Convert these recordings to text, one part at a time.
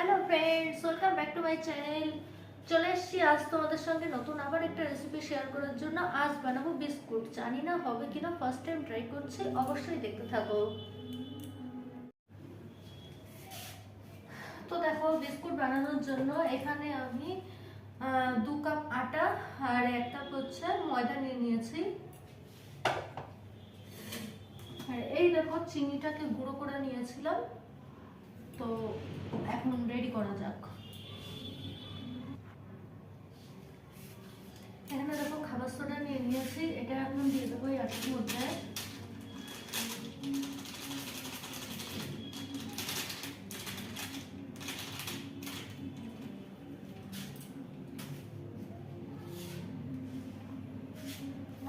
Hello friends, welcome back to my channel. চলে এসেছি আজ তোমাদের সঙ্গে নতুন আবার একটা রেসিপি শেয়ার করার জন্য। আজ বানাবো বিস্কুট। জানি না হবে কিনা, ফার্স্ট টাইম ট্রাই করছি, অবশ্যই দেখতে থাকো। তো দেখো, বিস্কুট বানানোর জন্য এখানে আমি 2 কাপ আটা আর 1 কাপ হচ্ছে ময়দা নিয়ে নিয়েছি। আর এই দেখো, চিনিটাকে গুঁড়ো করে নিয়েছিলাম। তো এখন রেডি করা যাক। এখানে দেখো খাবার সোডা নিয়ে নিয়েছি, এটা এখন দিয়ে দেবো এই আটার মধ্যে।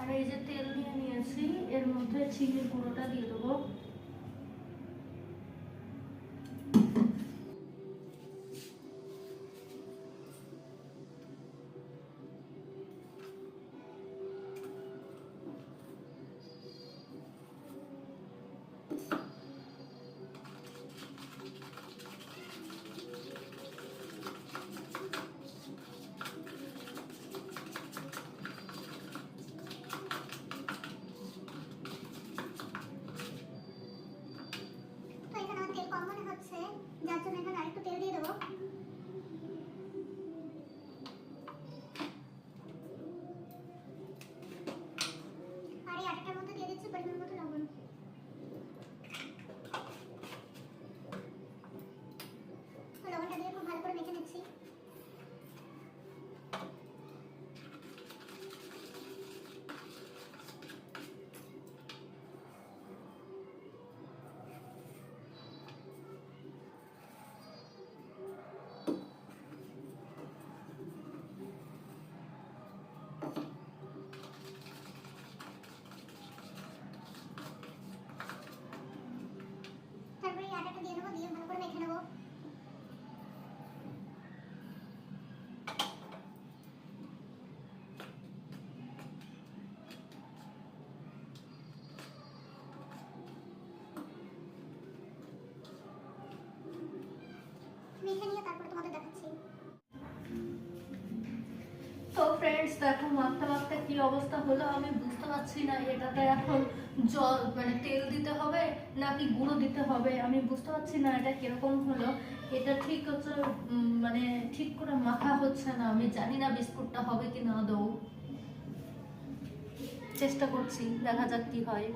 আর এই যে তেল নিয়ে নিয়েছি, এর মধ্যে চিনির গুঁড়োটা দিয়ে দেবো। যার জন্য এখানে আরেকটু তেল দিয়ে দেবো। আর এই আটাটার মধ্যে দিয়ে দিচ্ছি পরিমাণ মতো লবণ। লবণটা দিয়ে খুব ভালো করে মেখে নিচ্ছি। তারপরে এই আটাটা দিয়ে দেবো, দিয়ে ভালো করে মেখে নেবো। মেখে নিয়ে তারপরে তোমাদের দেখাচ্ছি। তো ফ্রেন্ডস দেখো, মাখতে মাখতে কি অবস্থা হলো আমি বুঝতে পারছি না। এটাতে এখন জল মানে তেল দিতে হবে নাকি গুঁড়ো দিতে হবে, আমি বুঝতে পারছি না এটা কিরকম হলো। এটা ঠিক হচ্ছে মানে ঠিক করে মাখা হচ্ছে না। আমি জানি না বিস্কুটটা হবে কি না আদৌ। চেষ্টা করছি, দেখা যাক কি হয়।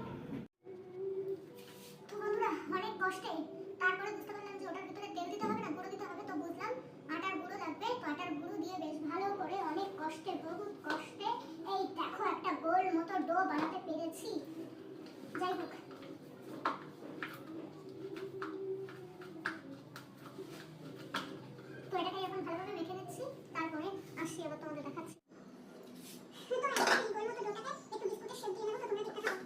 তো বন্ধুরা, অনেক কষ্টে তারপরে বুঝতে পারলাম যে ওটার ভিতরে তেল দিতে হবে না গুঁড়ো দিতে হবে। তো বুঝলাম আটার গুঁড়ো লাগবে। তো আটার গুঁড়ো দিয়ে বেশ ভালো করে অনেক কষ্টে, বহুত কষ্টে এই দেখো একটা গোল মতো ডো বানাতে পেরেছি। যাই হোক, তো এটাকে এখন ভালোভাবে মেখে নিচ্ছি। তারপরে আসি আবার তোমাদের দেখাচ্ছি। তো এই গোল মতো ডোটাকে একটু বিস্কুটের শেপ দিয়ে নেবো। তো তোমরা দেখতে থাকো।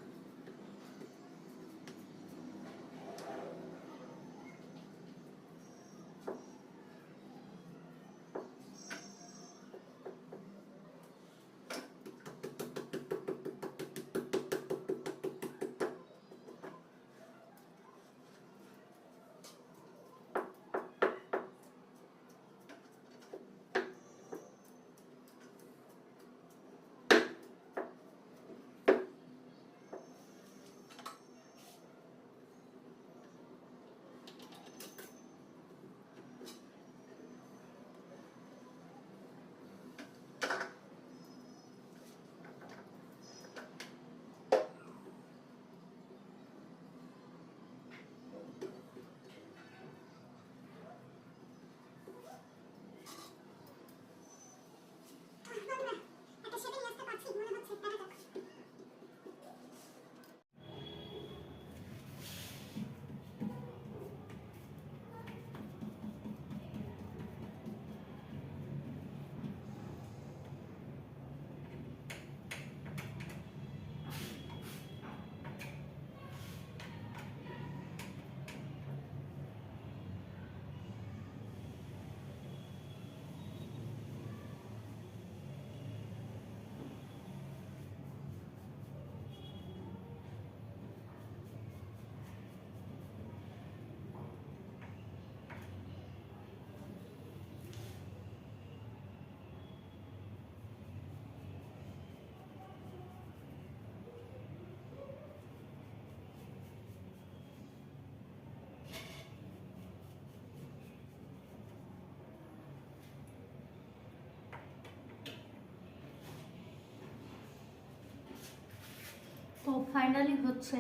ফাইনালি হচ্ছে,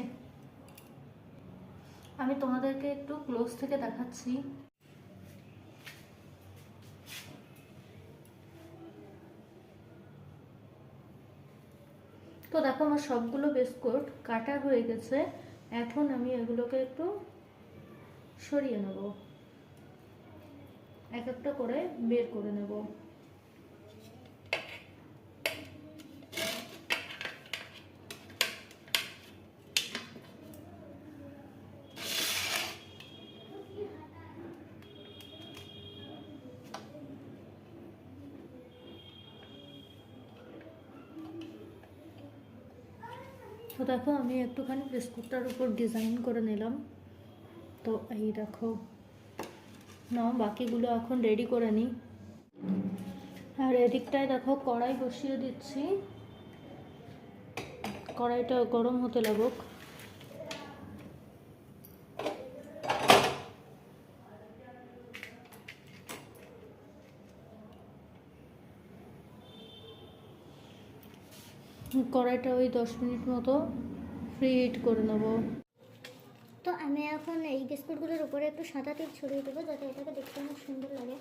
আমি তোমাদেরকে একটু ক্লোজ থেকে দেখাচ্ছি। তো দেখো আমার সবগুলো বিস্কুট কাটা হয়ে গেছে। এখন আমি এগুলোকে একটু সরিয়ে নেব, এক একটা করে বের করে নেব। তো দেখো আমি একটুখানি বিস্কুটটার উপর ডিজাইন করে নিলাম। তো এই দেখো, নাও বাকিগুলো এখন রেডি করে নিই। আর এদিকটায় দেখো কড়াই বসিয়ে দিচ্ছি, কড়াইটা গরম হতে লাগুক। কড়াইটা ওই 10 মিনিট মতো প্রি হিট করে নেব। তো আমি এখন এই বিস্কুটগুলোর উপরে একটু সাদা তেল ছড়িয়ে দেবো, যাতে এটাকে দেখতে অনেক সুন্দর লাগে।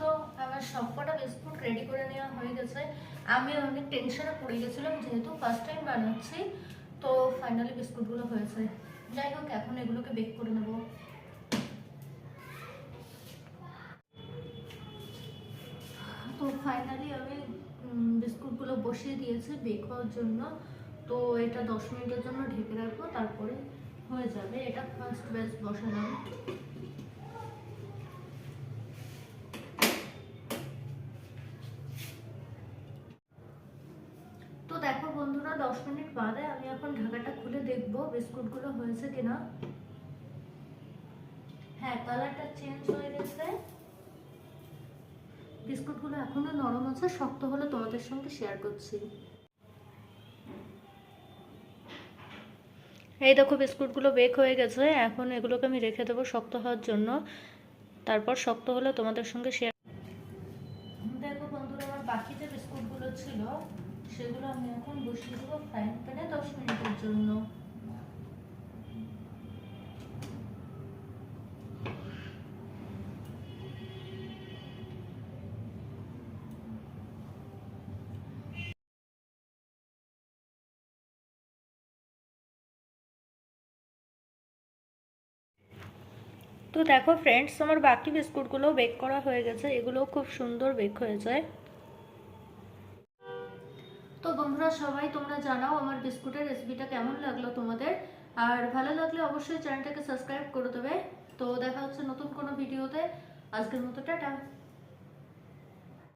তো আমার সবকটা বিস্কুট রেডি করে নেওয়া হয়ে গেছে। আমি অনেক টেনশনে পড়ে গেছিলাম, যেহেতু ফার্স্ট টাইম বানাচ্ছি। তো ফাইনালি বিস্কুটগুলো হয়েছে। যাই হোক, এখন এগুলোকে বেক করে নেব। তো ফাইনালি আমি বিস্কুটগুলো বসিয়ে দিয়েছি বেক হওয়ার জন্য। তো এটা 10 মিনিটের জন্য ঢেকে রাখবো, তারপরে হয়ে যাবে। এটা ফার্স্ট ব্যাচ বসালাম। তো দেখো বন্ধুরা, 10 মিনিট বাদে আমি এখন ঢাকাটা খুলে দেখবো বিস্কুটগুলো হয়েছে কিনা। হ্যাঁ, কালারটা চেঞ্জ হয়ে গেছে। বিস্কুটগুলো এখনো নরম আছে, শক্ত হলে তোমাদের সঙ্গে শেয়ার করছি। এই দেখো বিস্কুটগুলো বেক হয়ে গেছে। এখন এগুলোকে আমি রেখে দেবো শক্ত হওয়ার জন্য, তারপর শক্ত হলে তোমাদের সঙ্গে শেয়ার। দেখো বন্ধুরা, আমার বাকি যে বিস্কুটগুলো ছিল সেগুলো আমি এখন বসিয়ে দেবো ফ্রাইং প্যানে 10 মিনিটের জন্য। তো দেখো ফ্রেন্ডস, আমার বাকি বিস্কুটগুলো বেক করা হয়ে গেছে। এগুলোও খুব সুন্দর বেক হয়ে যায়। তো বন্ধুরা সবাই তোমরা জানাও আমার বিস্কুটের রেসিপিটা কেমন লাগলো তোমাদের। আর ভালো লাগলে অবশ্যই চ্যানেলটাকে সাবস্ক্রাইব করে দেবে। তো দেখা হচ্ছে নতুন কোনো ভিডিওতে। আজকের মতো টাটা।